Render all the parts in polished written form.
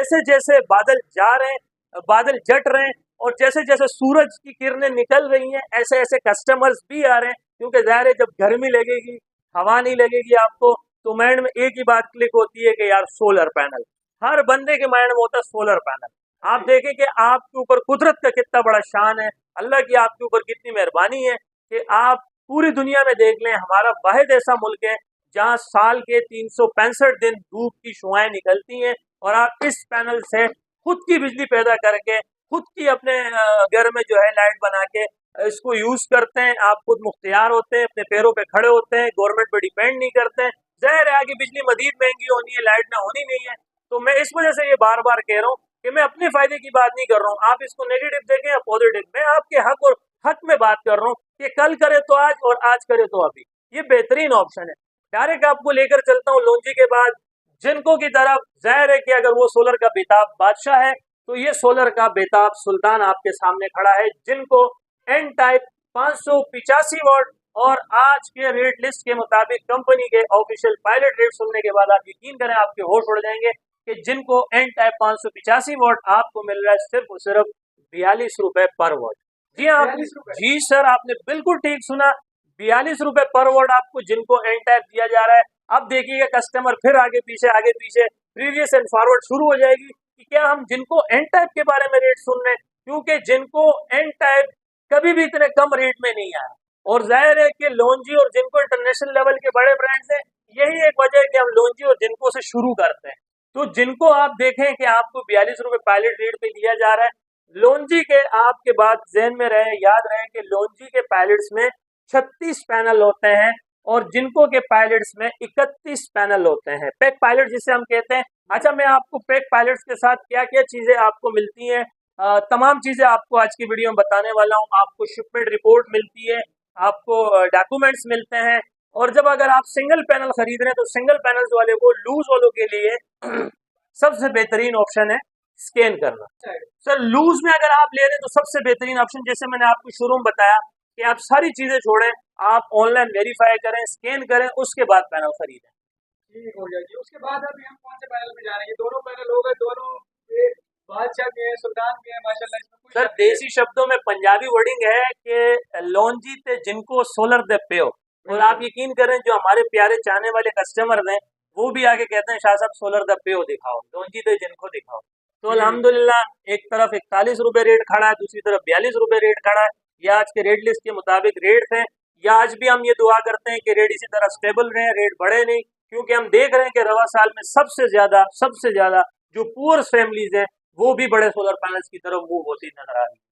जैसे जैसे बादल जा रहे हैं, बादल जट रहे हैं, और जैसे जैसे सूरज की किरणें निकल रही हैं, ऐसे ऐसे कस्टमर्स भी आ रहे हैं। क्योंकि ज़ाहिर है, जब गर्मी लगेगी, हवा नहीं लगेगी आपको, तो माइंड में एक ही बात क्लिक होती है कि यार सोलर पैनल। हर बंदे के माइंड में होता है सोलर पैनल। आप देखें कि आपके ऊपर कुदरत का कितना बड़ा शान है, अल्लाह की आपके ऊपर कितनी मेहरबानी है कि आप पूरी दुनिया में देख लें, हमारा वाहिद ऐसा मुल्क है जहाँ साल के 365 दिन धूप की शुआएं निकलती हैं, और आप इस पैनल से खुद की बिजली पैदा करके खुद की अपने घर में जो है लाइट बना के इसको यूज करते हैं। आप खुद मुख्तियार होते हैं, अपने पैरों पे खड़े होते हैं, गवर्नमेंट पे डिपेंड नहीं करते हैं। ज़ाहिर है आगे बिजली मजीद महंगी होनी है, लाइट ना होनी नहीं है। तो मैं इस वजह से ये बार बार कह रहा हूँ कि मैं अपने फायदे की बात नहीं कर रहा हूँ, आप इसको नेगेटिव देखें या पॉजिटिव। मैं आपके हक और हक में बात कर रहा हूँ कि कल करे तो आज और आज करे तो अभी। ये बेहतरीन ऑप्शन है। डायरेक्ट आपको लेकर चलता हूँ लॉन्ची के बाद जिनको की तरफ। जाहिर है कि अगर वो सोलर का बेताब बादशाह है, तो ये सोलर का बेताब सुल्तान आपके सामने खड़ा है, जिनको एन टाइप 585 वाट और आज के रेट लिस्ट के मुताबिक कंपनी के ऑफिशियल पायलट रेट सुनने के बाद आप यकीन करें आपके होश उड़ जाएंगे कि जिनको एन टाइप 585 वाट आपको मिल रहा है सिर्फ और सिर्फ 42 रुपए पर वाट। जी हाँ, जी सर, आपने बिल्कुल ठीक सुना, 42 रुपए पर वाट आपको जिनको एन टाइप दिया जा रहा है। अब देखिएगा कस्टमर फिर आगे पीछे प्रीवियस एंड फॉरवर्ड शुरू हो जाएगी कि क्या हम जिनको एन टाइप के बारे में रेट सुन रहे हैं, क्योंकि जिनको एन टाइप कभी भी इतने कम रेट में नहीं आया। और जाहिर है कि लॉन्जी और जिनको इंटरनेशनल लेवल के बड़े ब्रांड्स हैं, यही एक वजह है कि हम लॉन्जी और जिनको से शुरू करते हैं। तो जिनको आप देखें कि आपको 42 रुपए पायलट रेट पे दिया जा रहा है, लॉन्जी के आपके बात जहन में रहे, याद रहे कि लॉन्जी के पायलट्स में 36 पैनल होते हैं और जिनको के पायलट्स में 31 पैनल होते हैं, पैक पायलट जिसे हम कहते हैं। अच्छा, मैं आपको पैक पायलट्स के साथ क्या क्या चीजें आपको मिलती हैं, तमाम चीजें आपको आज की वीडियो में बताने वाला हूं। आपको शिपमेंट रिपोर्ट मिलती है, आपको डॉक्यूमेंट्स मिलते हैं, और जब अगर आप सिंगल पैनल खरीद रहे हैं तो सिंगल पैनल्स वाले को लूज वालों के लिए सबसे बेहतरीन ऑप्शन है स्कैन करना। सर, लूज में अगर आप ले रहे हैं तो सबसे बेहतरीन ऑप्शन, जैसे मैंने आपको शुरू में बताया कि आप सारी चीजें छोड़ें, आप ऑनलाइन वेरीफाई करें, स्कैन करें, उसके बाद पैनल खरीदें। ठीक हो जाएगी। उसके बाद अभी हम कौन से पैनल पे जा रहे हैं? दोनों पैनल हो गए, दोनों बादशाह के हैं, सुल्तान के हैं, माशाल्लाह। इसमें सर, देसी शब्दों में पंजाबी वर्डिंग है कि लॉन्जी ते जिनको सोलर दे पे हो। और आप यकीन करें, जो हमारे प्यारे चाहने वाले कस्टमर हैं वो भी आके कहते हैं शाह साहब सोलर द पे हो दिखाओ, लॉन्जी ते जिनको दिखाओ। तो अल्हम्दुलिल्लाह एक तरफ 41 रुपए रेट खड़ा है, दूसरी तरफ 42 रुपए रेट खड़ा है। ये आज के रेट लिस्ट के मुताबिक रेट हैं, या आज भी हम ये दुआ करते हैं कि रेट इसी तरह स्टेबल रहे, रेट बढ़े नहीं, क्योंकि हम देख रहे हैं कि रवा साल में सबसे ज्यादा जो पुअर फैमिलीज हैं वो भी बड़े सोलर पैनल्स की तरफ मूव होती नजर आ रही है।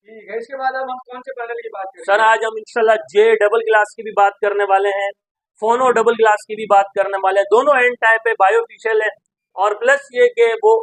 ठीक है। इसके बाद अब हम कौन से पैनल की बात करें? सर, आज हम इंशाल्लाह जे डबल ग्लास की भी बात करने वाले हैं, फोनो डबल ग्लास की भी बात करने वाले हैं। दोनों एन टाइप है, बायोफिशियल है, और प्लस ये कि वो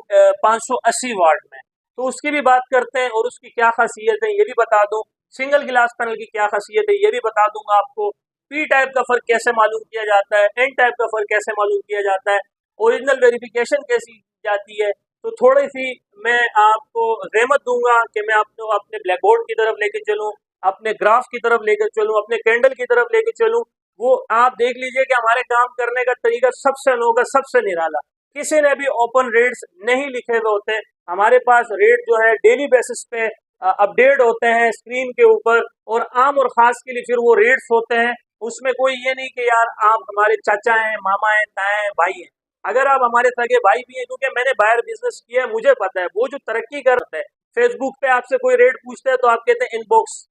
580 वाट में, तो उसकी भी बात करते हैं और उसकी क्या खासियत है ये भी बता दूं। सिंगल गिलास पैनल की क्या खासियत है ये भी बता दूंगा आपको। पी टाइप का फर्क कैसे मालूम किया जाता है, एन टाइप का फर्क कैसे मालूम किया जाता है, ओरिजिनल वेरिफिकेशन कैसी जाती है। तो थोड़ी सी मैं आपको रहमत दूंगा कि मैं आपको अपने ब्लैक बोर्ड की तरफ लेके चलूं, अपने ग्राफ की तरफ लेकर चलूं, अपने कैंडल की तरफ लेके चलूं। वो आप देख लीजिए कि हमारे काम करने का तरीका सबसे अनोखा, सबसे निराला। किसी ने भी ओपन रेट्स नहीं लिखे हुए होते। हमारे पास रेट जो है डेली बेसिस पे अपडेट होते हैं स्क्रीन के ऊपर, और आम और खास के लिए फिर वो रेट्स होते हैं। उसमें कोई ये नहीं कि यार आप हमारे चाचा हैं, मामा हैं, ताए हैं, भाई हैं। अगर आप हमारे सगे भाई भी हैं, क्योंकि मैंने बाहर बिजनेस किया है, मुझे पता है वो जो तरक्की करते हैं, फेसबुक पे आपसे कोई रेट पूछते हैं तो आप कहते हैं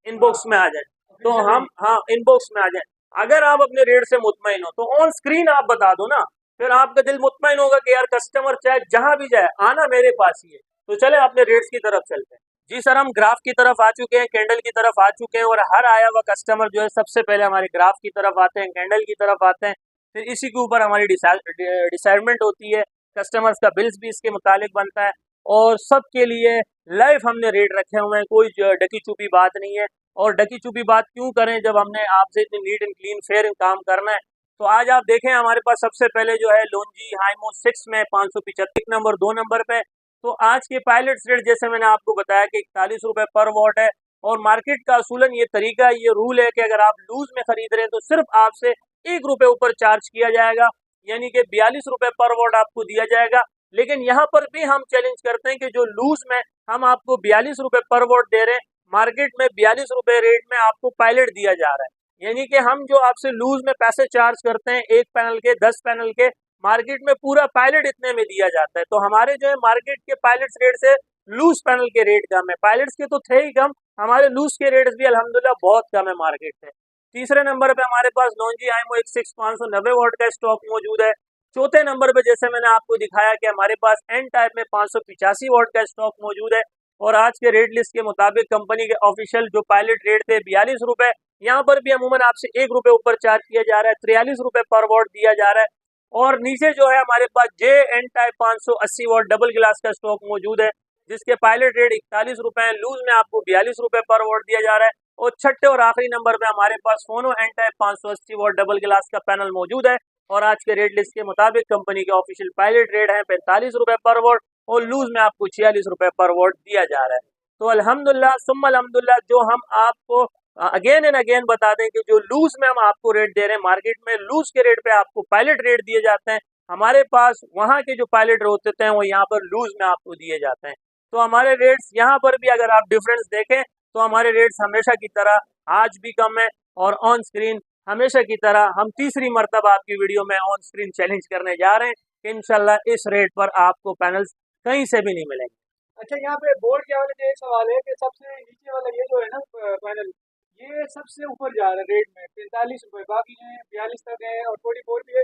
इनबॉक्स में आ जाए, तो हम हाँ इनबॉक्स में आ जाए। अगर आप अपने रेट से मुतमईन हो तो ऑन स्क्रीन आप बता दो ना, फिर आपका दिल मुतमईन होगा कि यार कस्टमर चाहे जहां भी जाए आना मेरे पास ही है। तो चले अपने रेट्स की तरफ चलते हैं। जी सर, हम ग्राफ की तरफ आ चुके हैं, कैंडल की तरफ आ चुके हैं, और हर आया हुआ कस्टमर जो है सबसे पहले हमारे ग्राफ की तरफ आते हैं, कैंडल की तरफ आते हैं, फिर इसी के ऊपर हमारी डिसाइडमेंट होती है। कस्टमर्स का बिल्स भी इसके मुतालिक बनता है, और सबके लिए लाइव हमने रेट रखे हुए हैं, कोई डकी चुपी बात नहीं है। और डकी चुपी बात क्यों करें जब हमने आपसे इतनी नीट एंड क्लीन फेयर काम करना है। तो आज आप देखें हमारे पास सबसे पहले जो है लॉन्जी हाईमो 6 में 575 नंबर 2 नंबर पे। तो आज के पायलट रेट जैसे मैंने आपको बताया कि 41 रुपए पर वॉट है, और मार्केट का असूलन ये तरीका, ये रूल है कि अगर आप लूज में खरीद रहे हैं तो सिर्फ आपसे 1 रुपए ऊपर चार्ज किया जाएगा, यानी कि 42 रुपए पर वॉट आपको दिया जाएगा। लेकिन यहाँ पर भी हम चैलेंज करते हैं कि जो लूज में हम आपको 42 रुपए पर वोट दे रहे हैं, मार्केट में 42 रुपए रेट में आपको पायलट दिया जा रहा है। यानी कि हम जो आपसे लूज में पैसे चार्ज करते हैं, एक पैनल के 10 पैनल के, मार्केट में पूरा पायलट इतने में दिया जाता है। तो हमारे जो है मार्केट के पायलट्स रेट से लूज पैनल के रेट कम है। पायलट्स के तो थे ही कम, हमारे लूज के रेट्स भी अल्हम्दुलिल्लाह बहुत कम है मार्केट से। तीसरे नंबर पे हमारे पास लॉन्जी आईमो 16 590 वोट का स्टॉक मौजूद है। चौथे नंबर पे जैसे मैंने आपको दिखाया कि हमारे पास एन टाइप में 585 वोट का स्टॉक मौजूद है। और आज के रेट लिस्ट के मुताबिक कंपनी के ऑफिशियल जो पायलट रेट थे 42 रुपए, यहाँ पर भी अमूमन आपसे 1 रुपए ऊपर चार्ज किया जा रहा है, 43 रुपए पर वोट दिया जा रहा है। और नीचे जो है हमारे पास J N type 580 watt double गिलास का स्टॉक मौजूद है, जिसके पायलट रेट 41 रुपए है, लूज में आपको 42 रुपए पर वोट दिया जा रहा है। और छठे और आखिरी नंबर पे हमारे पास फोनो एन टाइप 580 वोट डबल गिलास का पैनल मौजूद है। और आज के रेट लिस्ट के मुताबिक कंपनी के ऑफिशियल पायलट रेट है 45 रुपए पर वोट, और लूज में आपको 46 रुपए पर वोट दिया जा रहा है। तो अल्हम्दुलिल्लाह सुम्मा अल्हम्दुलिल्लाह, जो हम आपको अगेन एंड अगेन बता दें कि जो लूज में हम आपको रेट दे रहे हैं, मार्केट में लूज के रेट पे आपको पायलट रेट दिए जाते हैं, हमारे पास वहाँ के जो पायलट होते हैं वो यहाँ पर लूज में आपको दिए जाते हैं। तो हमारे रेट्स यहाँ पर भी अगर आप डिफरेंस देखें तो हमारे रेट्स हमेशा की तरह आज भी कम है, और ऑन स्क्रीन हमेशा की तरह हम तीसरी मरतबा आपकी वीडियो में ऑन स्क्रीन चैलेंज करने जा रहे हैं कि इंशाल्लाह इस रेट पर आपको पैनल्स कहीं से भी नहीं मिलेंगे। अच्छा, यहाँ पे बोर्ड के हवाले से एक सवाल है कि सबसे नीचे वाला ये जो है ना पैनल, ये सबसे ऊपर जा रहा है रेट में 45 रुपए, बाकी जो है 42 तक है और 44 भी है।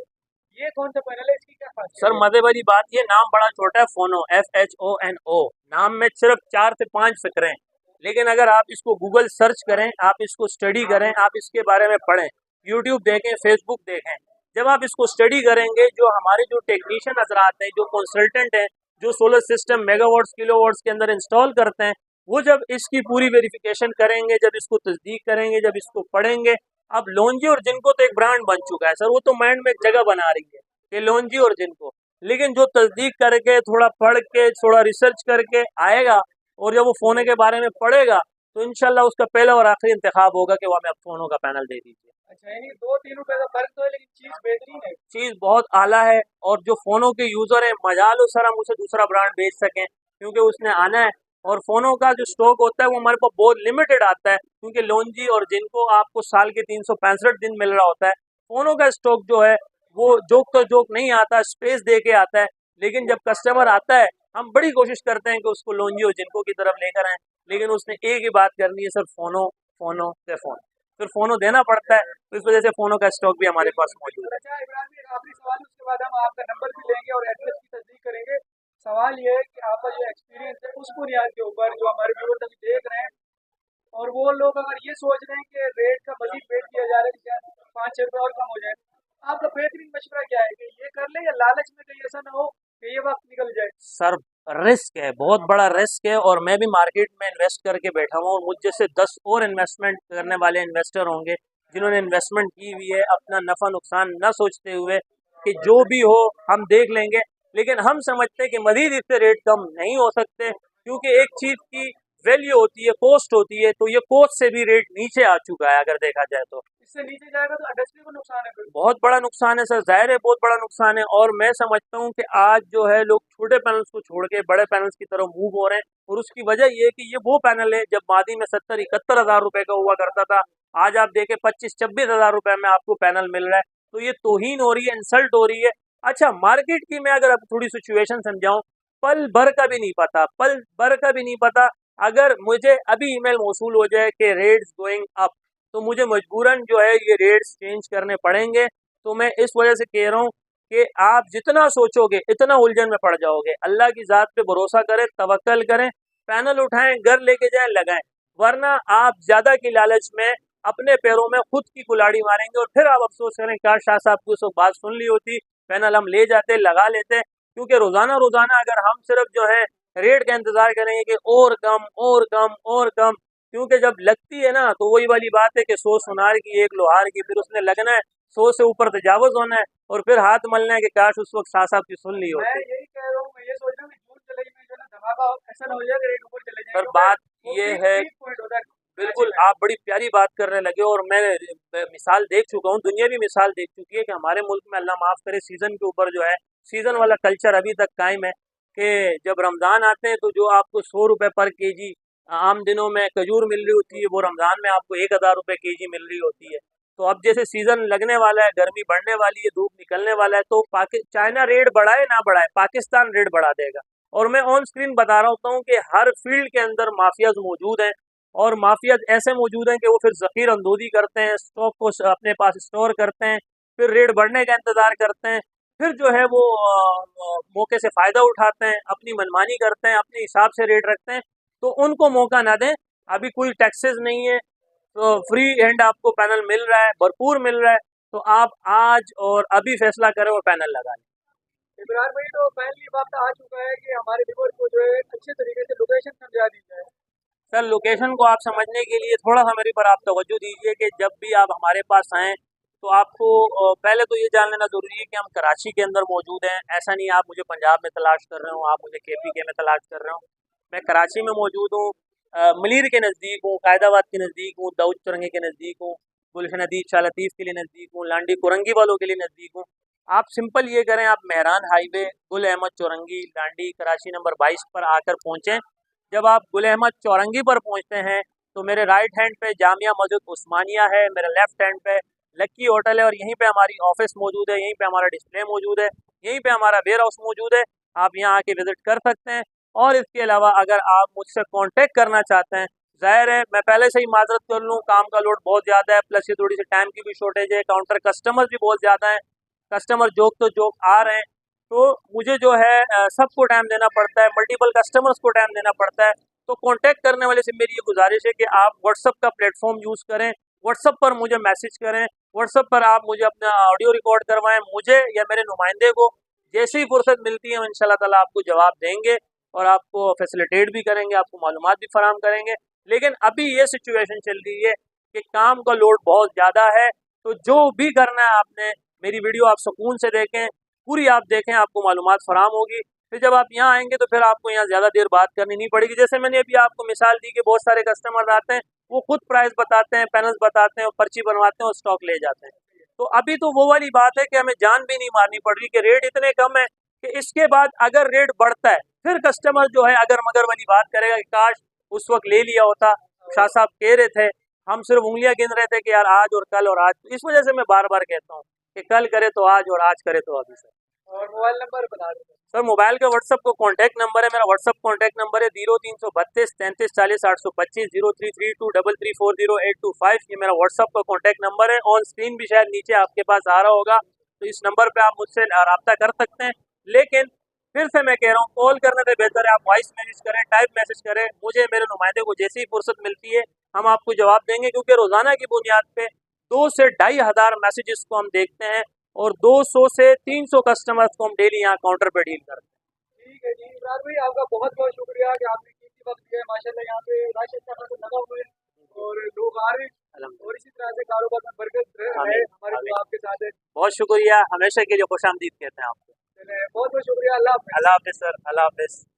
ये कौन सा पैनल है, इसकी क्या खासियत सर है? मजे वाली बात, ये नाम बड़ा छोटा है, फोनो FHONO, नाम में सिर्फ 4 से 5 फिक्रे हैं, लेकिन अगर आप इसको गूगल सर्च करें, आप इसको स्टडी करें, आप इसके बारे में पढ़ें, यूट्यूब देखें, फेसबुक देखें, जब आप इसको स्टडी करेंगे, जो हमारे जो टेक्नीशियन हजरात हैं, जो कंसल्टेंट हैं, जो सोलर सिस्टम मेगावाट्स किलोवाट्स के अंदर इंस्टॉल करते हैं, वो जब इसकी पूरी वेरिफिकेशन करेंगे, जब इसको तस्दीक करेंगे, जब इसको पढ़ेंगे, अब लोन्जी और जिनको तो एक ब्रांड बन चुका है सर, वो तो माइंड में एक जगह बना रही है कि लोन्जी और जिनको, लेकिन जो तस्दीक करके, थोड़ा पढ़ के, थोड़ा रिसर्च करके आएगा, और जब वो फोन के बारे में पढ़ेगा, तो इंशाल्लाह उसका पहला और आखिरी इंतखाब होगा कि वो हमें फोनों का पैनल दे दीजिए। अच्छा, यानी 2-3 रुपए का फर्क तो है, लेकिन चीज बेहतरीन है। चीज़ बहुत आला है, और जो फ़ोनों के यूज़र हैं, मजा लो सर हम उसे दूसरा ब्रांड बेच सकें, क्योंकि उसने आना है। और फ़ोनों का जो स्टॉक होता है वो हमारे पास बहुत लिमिटेड आता है, क्योंकि लोन्जी और जिनको आपको साल के 365 दिन मिल रहा होता है, फ़ोनों का स्टॉक जो है वो जोक तो जोक नहीं आता, स्पेस दे के आता है। लेकिन जब कस्टमर आता है, हम बड़ी कोशिश करते हैं कि उसको लोन्जी और जिनको की तरफ लेकर आएँ, लेकिन उसने एक ही बात करनी है सर, फ़ोनों फ़ोनों से फ़ोन, फिर फ़ोनों देना पड़ता है, तो इस वजह से फ़ोनों का स्टॉक भी हमारे पास मौजूद है। अच्छा इमरान भी, एक आखिरी सवाल है, उसके बाद हम आपका नंबर भी लेंगे और एड्रेस की तस्दीक करेंगे। सवाल ये है कि आपका जो एक्सपीरियंस है उस बुनियाद के ऊपर जो हमारे व्यूअर्स अभी देख रहे हैं, और वो लोग अगर ये सोच रहे हैं कि रेट का मजीद वेट किया जा रहा है कि शायद 5-6 रुपये और कम हो जाए, आपका बेहतरीन मशवरा क्या है कि ये कर ले, या लालच में कहीं ऐसा ना हो कि ये वक्त निकल जाए? सर रिस्क है, बहुत बड़ा रिस्क है, और मैं भी मार्केट में इन्वेस्ट करके बैठा हुआ हूँ, मुझ जैसे 10 और इन्वेस्टमेंट करने वाले इन्वेस्टर होंगे जिन्होंने इन्वेस्टमेंट की हुई है, अपना नफा नुकसान न सोचते हुए कि जो भी हो हम देख लेंगे। लेकिन हम समझते हैं कि मजीद इससे रेट कम नहीं हो सकते, क्योंकि एक चीज़ की वैल्यू होती है, कॉस्ट होती है, तो ये कॉस्ट से भी रेट नीचे आ चुका है अगर देखा जाए तो। इससे नीचे जाएगा तो इंडस्ट्री को नुकसान है फिर। बहुत बड़ा नुकसान है सर, जाहिर है बहुत बड़ा नुकसान है। और मैं समझता हूँ कि आज जो है लोग छोटे पैनल्स को छोड़ के बड़े पैनल्स की तरफ मूव हो रहे हैं, और उसकी वजह ये है कि ये वो पैनल है जब मादी में 70-71 हज़ार रुपए का हुआ करता था, आज आप देखें 25-26 हज़ार रुपए में आपको पैनल मिल रहा है, तो ये तौहीन हो रही है, इंसल्ट हो रही है। अच्छा, मार्केट की मैं अगर अब थोड़ी सिचुएशन समझाऊं, पल भर का भी नहीं पता, पल भर का भी नहीं पता, अगर मुझे अभी ईमेल मौसूल हो जाए कि रेट्स गोइंग अप, तो मुझे मजबूरन जो है ये रेट्स चेंज करने पड़ेंगे। तो मैं इस वजह से कह रहा हूँ कि आप जितना सोचोगे इतना उलझन में पड़ जाओगे। अल्लाह की ज़ात पे भरोसा करें, तवक्कल करें, पैनल उठाएं, घर लेके जाएं, लगाएं, वरना आप ज़्यादा की लालच में अपने पैरों में खुद की कुल्हाड़ी मारेंगे, और फिर आप अफसोस करें काश शाह साहब की उस वक्त बात सुन ली होती, पैनल हम ले जाते, लगा लेते। क्योंकि रोज़ाना रोज़ाना अगर हम सिर्फ जो है रेट का इंतज़ार करेंगे कि और कम और कम और कम, क्योंकि जब लगती है ना तो वही वाली बात है कि 100 सुनार की 1 लोहार की, फिर उसने लगना है, 100 से ऊपर तजावुज होना है, और फिर हाथ मलना है कि काश उस वक्त शाह साहब की सुन ली मैं होती। यही कह रहा हूँ, मैं ये सोच रहा हूँ कि जून जुलाई में जो है ना धमाका ऐसा ना हो जाए कि रेट ऊपर चले जाए, पर क्योंकि बात वो ये पीक है, पीक पॉइंट होता है बिल्कुल कराची में। आप बड़ी प्यारी बात करने लगे, और मैं मिसाल देख चुका हूँ, दुनिया भी मिसाल देख चुकी है कि हमारे मुल्क में अल्लाह माफ़ करे सीज़न के ऊपर जो है सीज़न वाला कल्चर अभी तक कायम है। कि जब रमज़ान आते हैं तो जो आपको 100 रुपये पर केजी आम दिनों में खजूर मिल रही होती है, वो रमज़ान में आपको 1000 रुपये केजी मिल रही होती है। तो अब जैसे सीज़न लगने वाला है, गर्मी बढ़ने वाली है, धूप निकलने वाला है, तो चाइना रेट बढ़ाए ना बढ़ाए, पाकिस्तान रेट बढ़ा देगा। और मैं ऑन स्क्रीन बता रहा होता हूँ कि हर फील्ड के अंदर माफियाज मौजूद हैं, और माफियाज ऐसे मौजूद हैं कि वो फिर ज़ख़ीर अंदोज़ी करते हैं, स्टॉक को अपने पास स्टोर करते हैं, फिर रेट बढ़ने का इंतज़ार करते हैं, फिर जो है वो मौके से फ़ायदा उठाते हैं, अपनी मनमानी करते हैं, अपने हिसाब से रेट रखते हैं। तो उनको मौका ना दें। अभी कोई टैक्सेस नहीं है, तो फ्री हैंड आपको पैनल मिल रहा है, भरपूर मिल रहा है। तो आप आज और अभी फैसला करें और पैनल लगा लें। इब्रार भाई, तो पहली बात आ चुका है कि हमारे व्यूअर को जो है अच्छे तरीके से लोकेशन समझा दी जाए। सर, लोकेशन को आप समझने के लिए थोड़ा सा मेरे पर आप तवज्जो दीजिए कि जब भी आप हमारे पास आएँ तो आपको पहले तो ये जान लेना ज़रूरी है कि हम कराची के अंदर मौजूद हैं। ऐसा नहीं आप मुझे पंजाब में तलाश कर रहे हो, आप मुझे KPK में तलाश कर रहे हो। मैं कराची में मौजूद हूँ, मलीर के नज़दीक हूँ, कायदाबाद के नज़दीक हूँ, दाऊद चौरंगी के नज़दीक हूँ, गुलशन हदीद शाह लतीफ़ के लिए नज़दीक हूँ, लांडी कुरंगी वालों के लिए नज़दीक हूँ। आप सिंपल ये करें, आप मेहरान हाईवे गुल अहमद चौरंगी लांडी कराची नंबर 22 पर आकर पहुँचें। जब आप गुल अहमद चौरंगी पर पहुँचते हैं तो मेरे राइट हैंड पे जामिया मस्जिद उस्मानिया है, मेरे लेफ्ट हैंड पे लक्की होटल है, और यहीं पे हमारी ऑफिस मौजूद है, यहीं पे हमारा डिस्प्ले मौजूद है, यहीं पे हमारा वेयर हाउस मौजूद है। आप यहाँ आके विजिट कर सकते हैं। और इसके अलावा अगर आप मुझसे कांटेक्ट करना चाहते हैं, ज़ाहिर है मैं पहले से ही माजरत कर लूँ, काम का लोड बहुत ज़्यादा है, प्लस ये थोड़ी सी टाइम की भी शॉर्टेज है, काउंटर कस्टमर्स भी बहुत ज़्यादा हैं, कस्टमर जोक तो जोक आ रहे हैं, तो मुझे जो है सबको टाइम देना पड़ता है, मल्टीपल कस्टमर्स को टाइम देना पड़ता है। तो कांटेक्ट करने वाले से मेरी ये गुजारिश है कि आप व्हाट्सअप का प्लेटफॉर्म यूज़ करें, व्हाट्सअप पर मुझे मैसेज करें, व्हाट्सअप पर आप मुझे अपना ऑडियो रिकॉर्ड करवाएं, मुझे या मेरे नुमाइंदे को जैसी फुर्सत मिलती है इंशाल्लाह ताला आपको जवाब देंगे और आपको फैसिलिटेट भी करेंगे, आपको मालूमात भी फराहम करेंगे। लेकिन अभी ये सिचुएशन चल रही है कि काम का लोड बहुत ज़्यादा है, तो जो भी करना है आपने, मेरी वीडियो आप सुकून से देखें, पूरी आप देखें, आपको मालूमात फराहम होगी। फिर जब आप यहाँ आएंगे तो फिर आपको यहाँ ज़्यादा देर बात करनी नहीं पड़ेगी। जैसे मैंने अभी आपको मिसाल दी कि बहुत सारे कस्टमर आते हैं, वो खुद प्राइस बताते हैं, पैनल्स बताते हैं और पर्ची बनवाते हैं और स्टॉक ले जाते हैं। तो अभी तो वो वाली बात है कि हमें जान भी नहीं मारनी पड़ रही कि रेट इतने कम है कि इसके बाद अगर रेट बढ़ता है फिर कस्टमर जो है अगर मगर वाली बात करेगा कि काश उस वक्त ले लिया होता। शाह साहब कह रहे थे, हम सिर्फ उंगलियां गिन रहे थे कि यार आज और कल और आज। तो इस वजह से मैं बार बार कहता हूँ कि कल करे तो आज और आज करे तो अभी। सर, और मोबाइल नंबर बता दें। सर, मोबाइल का व्हाट्सअप को कॉन्टैक्ट नंबर है, मेरा व्हाट्सअप कॉन्टैक्ट नंबर है 0332 33 40 825 033233408225। ये मेरा व्हाट्सअप का कॉन्टैक्ट नंबर है। ऑन स्क्रीन भी शायद नीचे आपके पास आ रहा होगा, तो इस नंबर पे आप मुझसे रब्ता कर सकते हैं। लेकिन फिर से मैं कह रहा हूँ, कॉल करने से बेहतर है आप वॉइस मैसेज करें, टाइप मैसेज करें। मुझे मेरे नुमाइंदे को जैसी ही फुर्सत मिलती है हम आपको जवाब देंगे, क्योंकि रोज़ाना की बुनियाद पे 2 से 2,500 मैसेजेस को हम देखते हैं और 200 से 300 कस्टमर्स को हम डेली यहाँ काउंटर पे डील करते हैं। ठीक है जी इमरान भाई, आपका बहुत बहुत शुक्रिया कि आपने कीमती वक्त दिया है। माशाल्लाह यहाँ पे राशिद का फसल लगा हुआ है और लोग आ रहे हैं और इसी तरह से कारोबार में बरकत रहे। हमारे जो आपके साथ है, बहुत शुक्रिया, हमेशा के लिए खुश आमदीद कहते हैं आपको। चले बहुत बहुत शुक्रिया। अल्लाह हाफिज़। अल्लाह हाफिज़ सर, अल्लाह हाफिज़।